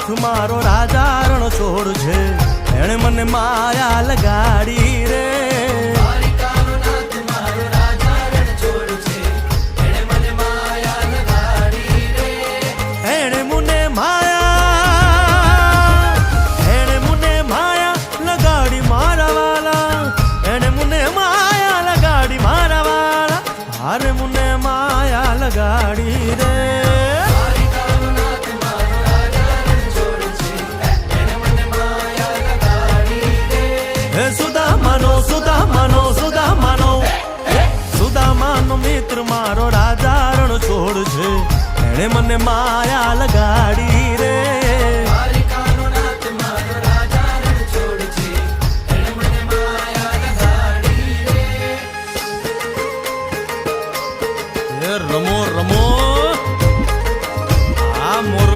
નાથ મારો રાજા રણ છોડ છે, એણે મને માયા લગાડી રે. એણે મને માયા લગાડી મારા વાલા, એણે મને માયા લગાડી મારા વાલા, હારે મને માયા લગાડી રે. સુદામાનો મિત્ર મારો રાજા રણ છોડ છે, એણે મને માયા લગાડી.